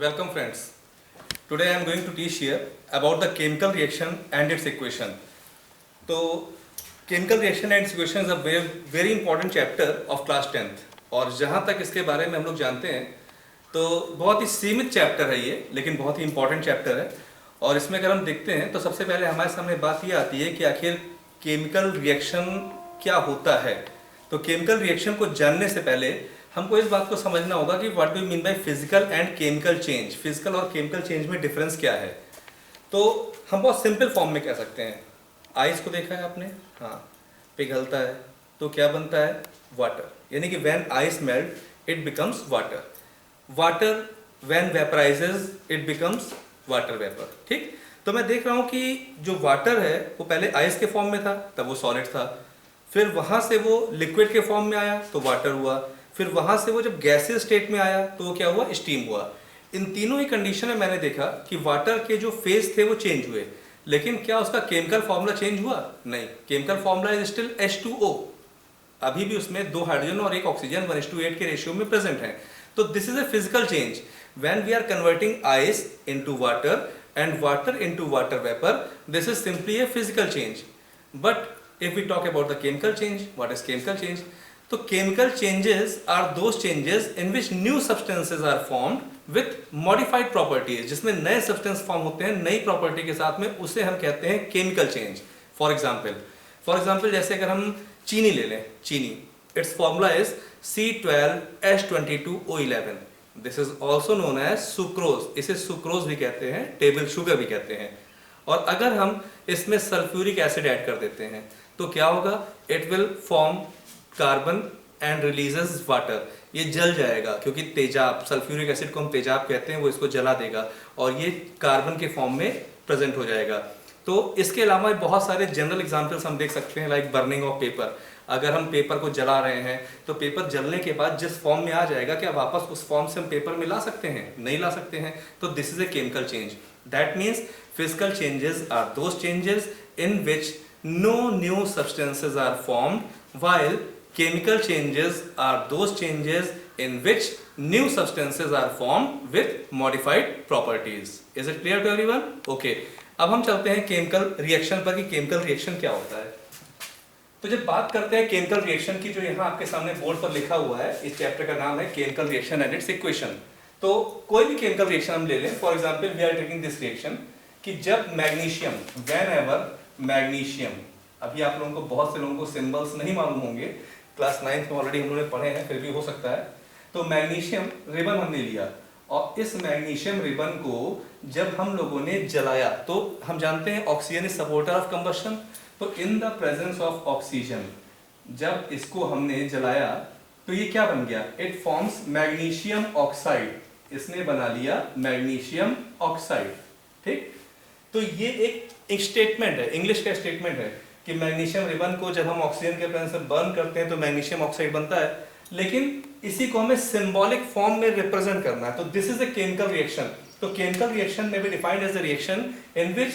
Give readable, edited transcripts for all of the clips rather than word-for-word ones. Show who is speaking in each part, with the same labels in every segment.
Speaker 1: Welcome friends. Today I am going to teach here about the chemical reaction and its equation. तो chemical reaction and its equation is a very important chapter of class 10th और जहाँ तक इसके बारे में हम लोग जानते हैं तो बहुत ही सीमित चैप्टर है ये, लेकिन बहुत ही इंपॉर्टेंट चैप्टर है। और इसमें अगर हम देखते हैं तो सबसे पहले हमारे सामने बात ये आती है कि आखिर केमिकल रिएक्शन क्या होता है। तो केमिकल रिएक्शन को जानने से पहले हमको इस बात को समझना होगा कि what do you mean by physical and chemical change. Physical और केमिकल चेंज में डिफरेंस क्या है। तो हम बहुत सिंपल फॉर्म में कह सकते हैं, आइस को देखा है आपने, हाँ, पिघलता है तो क्या बनता है, वाटर, यानी कि when ice melt it becomes water. Water when vaporises it becomes water vapour. ठीक, तो मैं देख रहा हूँ कि जो वाटर है वो पहले आइस के फॉर्म में था, तब वो सॉलिड था, फिर वहाँ से वो लिक्विड के फॉर्म में आया तो वाटर हुआ, फिर वहाँ से वो जब गैसेस स्टेट में आया तो वो क्या हुआ, स्टीम हुआ। इन तीनों ही कंडीशन में मैंने देखा कि वाटर के जो फेज थे वो चेंज हुए, लेकिन क्या उसका केमिकल फॉर्मूला चेंज हुआ? नहीं, chemical formula is still H2O। अभी भी उसमें 2 हाइड्रोजन और 1 ऑक्सीजन 1:8 के रेशियो में प्रेजेंट है। तो this is a physical change when we are converting ice into water and water into water vapor. This is simply a physical change. But if we talk about the chemical change, what is chemical change? So chemical changes are those changes in which new substances are formed with modified properties. जिसमें नए substance form होते हैं नई property के साथ में, उसे हम कहते हैं chemical change. For example जैसे अगर हम चीनी ले लें, चीनी, its formula is C12H22O11. This is also known as sucrose. इसे सुक्रोज भी कहते हैं, टेबल शुगर भी कहते हैं। और अगर हम इसमें सल्फ्यूरिक एसिड ऐड कर देते हैं तो क्या होगा, it will form carbon and releases water. ये जल जाएगा क्योंकि तेजाब, सल्फ्यूरिक एसिड को हम तेजाब कहते हैं, वो इसको जला देगा और ये कार्बन के फॉर्म में प्रेजेंट हो जाएगा। तो इसके अलावा बहुत सारे जनरल एग्जाम्पल्स हम देख सकते हैं, लाइक बर्निंग ऑफ पेपर। अगर हम पेपर को जला रहे हैं तो पेपर जलने के बाद जिस फॉर्म में आ जाएगा, क्या वापस उस फॉर्म से हम पेपर में ला सकते हैं? नहीं ला सकते हैं। तो this is a chemical change. That means physical changes are those changes in which no new substances are formed, while chemical changes are those changes in which new substances are formed with modified properties. Is it clear to everyone? Okay, अब हम चलते हैं chemical reaction पर कि chemical reaction क्या होता है। तो जब बात करते हैं केमिकल रिएक्शन की, जो यहाँ आपके सामने बोर्ड पर लिखा हुआ है, इस चैप्टर का नाम है chemical reaction and its equation. तो कोई भी केमिकल रिएक्शन हम ले लें, for example we are taking this reaction कि जब मैग्नीशियम, व्हेनेवर मैग्नीशियम, अभी आप लोगों को बहुत से लोगों को सिंबल्स नहीं मालूम होंगे, क्लास 9th में ऑलरेडी हम लोगों ने पढ़े हैं, फिर भी हो सकता है। तो मैग्नीशियम रिबन हमने लिया और इस मैग्नीशियम रिबन को जब हम लोगों ने जलाया तो हम जानते हैं oxygen is supporter of combustion. तो in the presence of oxygen जब इसको हमने जलाया तो ये क्या बन गया, इट फॉर्म्स मैग्नीशियम ऑक्साइड। इसने बना लिया मैग्नीशियम ऑक्साइड। ठीक, तो ये एक स्टेटमेंट है, इंग्लिश का स्टेटमेंट है कि मैग्नीशियम रिबन को जब हम ऑक्सीजन के प्रेजेंस में बर्न करते हैं तो मैग्नीशियम ऑक्साइड बनता है, लेकिन इसी को हमें सिंबॉलिक फॉर्म में रिप्रेजेंट करना है। तो this is a chemical reaction. तो केमिकल रिएक्शन में be defined as a reaction in which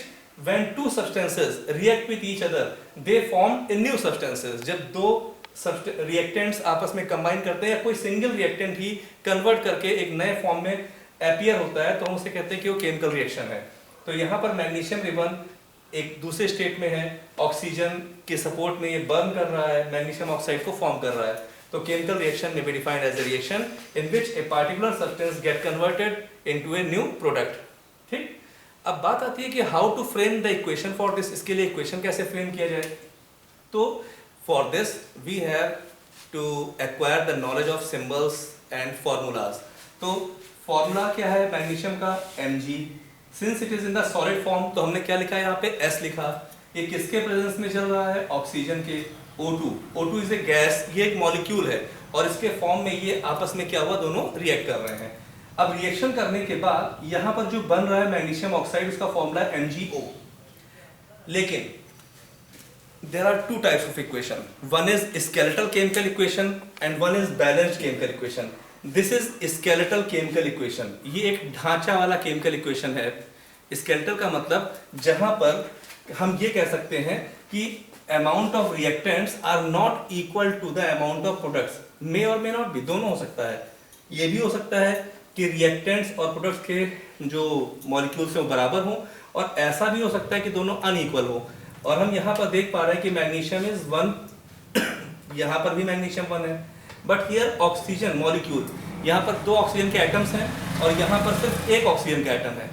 Speaker 1: when two substances react with each other they form a new substances। जब दो reactants आपस में combine करते हैं या कोई single reactant ही convert करके एक नए फॉर्म में appear होता है तो हम उसे कहते हैं कि वो chemical reaction है। तो यहाँ पर मैग्नीशियम रिबन एक दूसरे स्टेट में है, ऑक्सीजन के सपोर्ट में ये बर्न कर रहा है, मैग्नीशियम ऑक्साइड को फॉर्म कर रहा है। तो केमिकल रिएक्शन में be defined as a reaction in which a particular substance get converted into a new product. ठीक, अब बात आती है कि how to frame the equation for this. इसके लिए इक्वेशन कैसे फ्रेम किया जाए। तो for this we have to acquire the knowledge of symbols and formulas. तो फॉर्मूला क्या है मैग्नीशियम का, Mg। Since it is in the solid form तो हमने क्या लिखा है यहाँ पे, S लिखा। ये किसके प्रेजेंस में चल रहा है, ऑक्सीजन के, O2। O2 is a gas, ये एक मॉलिक्यूल है और इसके फॉर्म में ये आपस में क्या हुआ, दोनों रिएक्ट कर रहे हैं। अब रिएक्शन करने के बाद यहां पर जो बन रहा है मैग्नीशियम ऑक्साइड, उसका फॉर्मूला है MgO। लेकिन there are 2 types of equation, one is skeletal chemical equation and one is balanced chemical equation. This is skeletal chemical equation. ये एक ढांचा वाला केमिकल इक्वेशन है। स्केलेटल का मतलब जहां पर हम ये कह सकते हैं कि amount of reactants are not equal to the amount of products. May और मे नॉट भी, दोनों हो सकता है। ये भी हो सकता है कि रिएक्टेंट्स और प्रोडक्ट्स के जो मॉलिक्यूल्स हैं वो बराबर हों, और ऐसा भी हो सकता है कि दोनों अनइक्वल हो। और हम यहाँ पर देख पा रहे हैं कि मैग्नीशियम इज 1, यहाँ पर भी मैग्नीशियम 1 है, बट हियर ऑक्सीजन मॉलिक्यूल, यहाँ पर 2 ऑक्सीजन के एटम्स हैं और यहाँ पर सिर्फ 1 ऑक्सीजन का एटम है।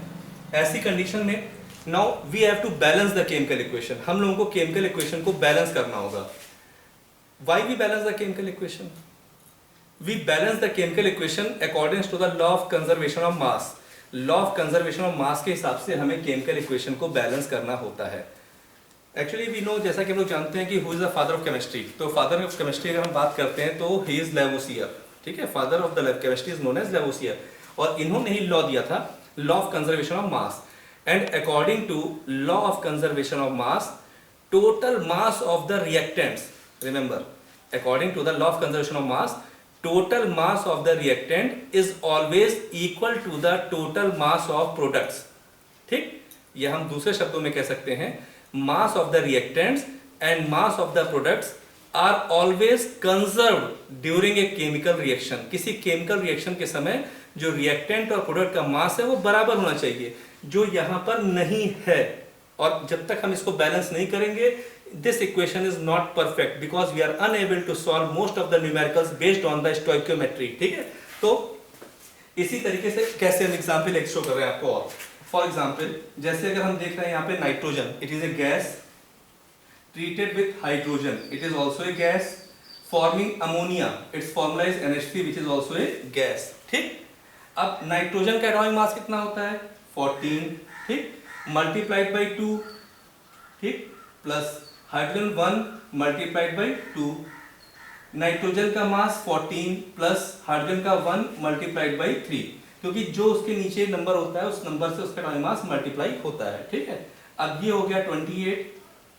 Speaker 1: ऐसी कंडीशन में now we have to balance the chemical equation, हम लोगों को केमिकल इक्वेशन को बैलेंस करना होगा। Why we balance the chemical equation? We balance the chemical equation according to the law of conservation of mass. Law of conservation of mass के हिसाब से हमें chemical equation को बैलेंस करना होता है। Actually we know, जैसा कि हम लोग जानते हैं कि who is the father of chemistry, तो father of chemistry अगर हम बात करते हैं तो he is Lavoisier, ठीक है, father of the chemistry is known as Lavoisier, और इन्होंने ही लॉ दिया था law of conservation of mass, and according to law of conservation of mass, total mass of the reactants, remember, according to the law of conservation of mass, total mass of the reactant is always equal to the total mass of products। ठीक, ये हम दूसरे शब्दों में कह सकते हैं, mass of the reactants and mass of the products are always conserved during a chemical reaction। किसी chemical reaction के समय जो reactant और product का mass है वो बराबर होना चाहिए, जो यहाँ पर नहीं है। और जब तक हम इसको बैलेंस नहीं करेंगे, this equation is not perfect because we are unable to solve most of the numericals based on the stoichiometry। ठीक है, तो इसी तरीके से कैसे हम एग्जाम्पल एक शो कर रहे हैं आपको। और फॉर एग्जाम्पल जैसे अगर हम देख रहे हैं यहाँ पे nitrogen, it is a gas treated with hydrogen, it is also a gas forming ammonia, it's formula is NH3 which is also a gas। ठीक, अब नाइट्रोजन का एटॉमिक मास कितना होता है? 14, ठीक, मल्टीप्लाइड बाई 2, ठीक, plus hydrogen 1 multiplied by 2, nitrogen का मास 14 plus hydrogen का 1 मल्टीप्लाइड बाई 3, क्योंकि जो उसके नीचे नंबर होता है उस नंबर से उसका एटॉमिक मास मल्टीप्लाई होता है। ठीक है, अब ये हो गया 28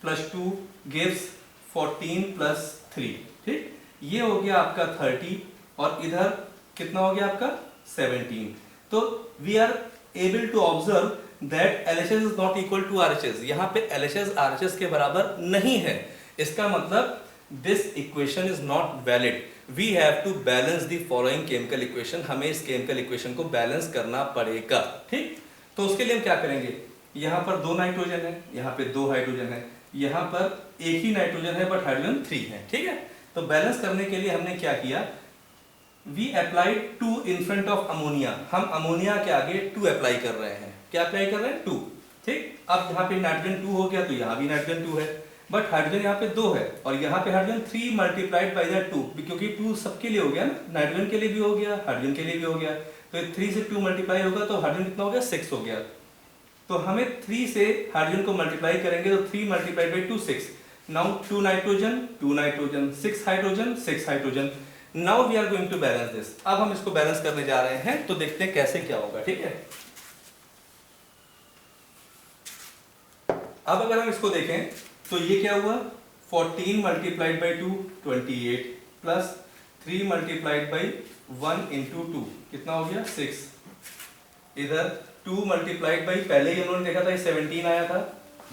Speaker 1: प्लस 2 गिव्स 14 प्लस 3, ठीक, ये हो गया आपका 30 और इधर कितना हो गया आपका 17। तो we are able to observe that LHS is not equal to RHS। यहाँ पे LHS RHS के बराबर नहीं है, इसका मतलब this equation is not valid। We have to balance the following chemical equation। हमें इस chemical equation को बैलेंस करना पड़ेगा। ठीक, तो उसके लिए हम क्या करेंगे? यहाँ पर 2 नाइट्रोजन है, यहाँ पे 2 हाइड्रोजन है, यहाँ पर एक ही नाइट्रोजन है बट हाइड्रोजन 3 है। ठीक है, तो बैलेंस करने के लिए हमने क्या किया? We applied 2 in front of ammonia। हम अमोनिया के आगे 2 अप्लाई कर रहे हैं। क्या अप्लाई कर रहे हैं? 2। ठीक, अब यहाँ पे नाइट्रोजन 2 हो गया तो यहाँ भी नाइट्रोजन 2 है, बट हाइड्रोजन यहाँ पे 2 है और यहाँ पे हाइड्रोजन 3 मल्टीप्लाइड बाई द 2, क्योंकि 2 सबके लिए हो गया ना, नाइट्रोजन के लिए भी हो गया, हाइड्रोजन के लिए भी हो गया, तो 3 से 2 मल्टीप्लाई होगा तो हाइड्रोजन कितना हो गया? 6 हो गया। तो हमें 3 से हाइड्रोजन को मल्टीप्लाई करेंगे तो 3 multiplied by 2 6। Now 2 nitrogen 6 hydrogen 6 hydrogen. Now we are going to balance this. अब हम इसको बैलेंस करने जा रहे हैं, तो देखते हैं कैसे क्या होगा। ठीक है, अब अगर हम इसको देखें तो ये क्या हुआ? 14 multiplied by 2 28 plus 3 multiplied by 1 into 2 कितना हो गया? 6। इधर 2 मल्टीप्लाइड बाई, पहले ही उन्होंने देखा था 17 आया था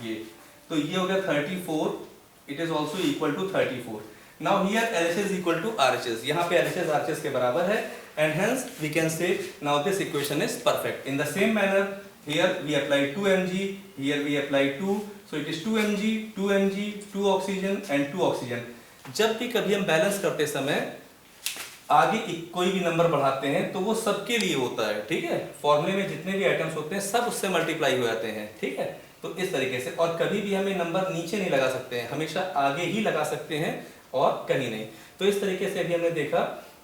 Speaker 1: ये, तो ये हो गया 34। It is also equal to 34। Now here LHS is equal to RHS। यहाँ पे LHS RHS के बराबर है, and hence we can say now this equation is perfect. In the same manner here we apply 2 mg, here we apply 2, so it is 2 mg 2 mg 2 oxygen and 2 oxygen। जब भी कभी हम balance करते समय आगे कोई भी नंबर बढ़ाते हैं तो वो सबके लिए होता है। ठीक है, फॉर्मूले में जितने भी आइटम्स होते हैं सब उससे मल्टीप्लाई हो जाते हैं। ठीक है, तो इस तरीके से, और कभी भी हमें नंबर नीचे नहीं लगा सकते हैं, हमेशा आगे ही लगा सकते हैं और कहीं नहीं। तो इस तरीके से अभी हमने देखा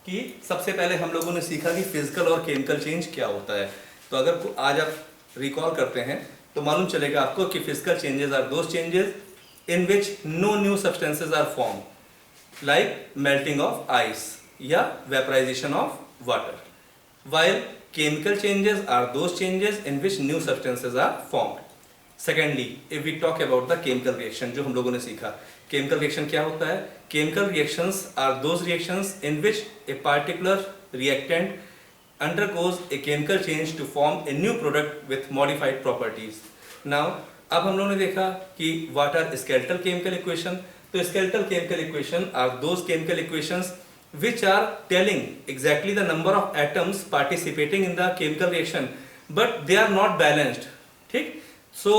Speaker 1: कि सबसे पहले हम लोगों ने सीखा कि फिजिकल और केमिकल चेंज क्या होता है। तो अगर आज आप रिकॉल करते हैं तो मालूम चलेगा आपको कि physical changes are those changes in which no new substances are form, like melting of ice या vaporisation of water, while chemical changes are those changes in which new substances are formed। Secondly, if we talk about the chemical reaction, जो हम लोगों ने सीखा, chemical reaction क्या होता है? Chemical reactions are those reactions in which a particular reactant undergoes a chemical change to form a new product with modified properties। Now, अब हम लोगों ने देखा कि what are skeletal chemical equation। तो skeletal chemical equation are those chemical equations which are telling exactly the number of atoms participating in the chemical reaction, but they are not balanced. ठीक, so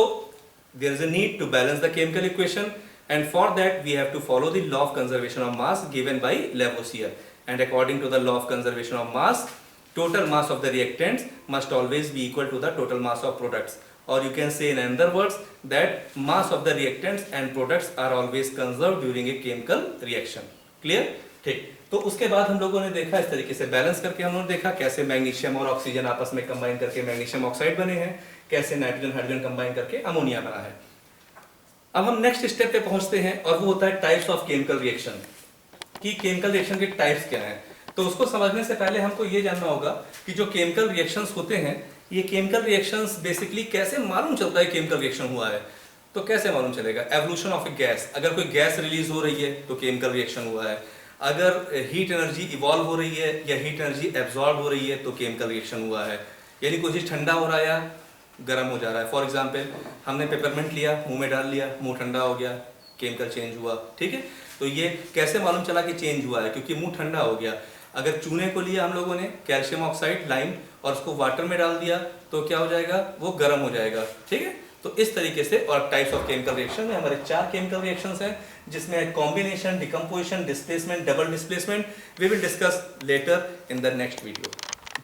Speaker 1: there is a need to balance the chemical equation, and for that we have to follow the law of conservation of mass given by Lavoisier. And according to the law of conservation of mass, total mass of the reactants must always be equal to the total mass of products, or you can say in other words that mass of the reactants and products are always conserved during a chemical reaction. Clear? ठीक, तो उसके बाद हम लोगों ने देखा इस तरीके से बैलेंस करके हम लोगों ने देखा कैसे मैग्नीशियम और ऑक्सीजन आपस में कंबाइन करके मैग्नीशियम ऑक्साइड बने हैं, कैसे नाइट्रोजन हाइड्रोजन कंबाइन करके अमोनिया बना है। अब हम नेक्स्ट स्टेप पे पहुंचते हैं और वो होता है टाइप्स ऑफ केमिकल रिएक्शन, कि केमिकल रिएक्शन के टाइप्स क्या हैं। तो उसको समझने से पहले हमको ये जानना होगा कि जो केमिकल रिएक्शंस होते हैं, ये केमिकल रिएक्शंस बेसिकली कैसे मालूम चलता है केमिकल रिएक्शन हुआ है। तो कैसे मालूम चलेगा? एवोल्यूशन ऑफ ए गैस, अगर कोई गैस रिलीज हो रही है तो केमिकल रिएक्शन हुआ है। अगर हीट एनर्जी इवॉल्व हो रही है या हीट एनर्जी एब्जॉर्ब हो रही है तो केमिकल रिएक्शन हुआ है। यानी कोई चीज़ ठंडा हो रहा है या गर्म हो जा रहा है। फॉर एग्जांपल हमने पेपरमिंट लिया, मुंह में डाल लिया, मुंह ठंडा हो गया, केमिकल चेंज हुआ। ठीक है, तो ये कैसे मालूम चला कि चेंज हुआ है? क्योंकि मुंह ठंडा हो गया। अगर चूने को लिया हम लोगों ने, कैल्शियम ऑक्साइड लाइम, और उसको वाटर में डाल दिया तो क्या हो जाएगा? वो गर्म हो जाएगा। ठीक है, तो इस तरीके से। और टाइप्स ऑफ केमिकल रिएक्शन में हमारे 4 केमिकल रिएक्शंस हैं, जिसमें combination, decomposition, displacement, double displacement. We will discuss later in the next video.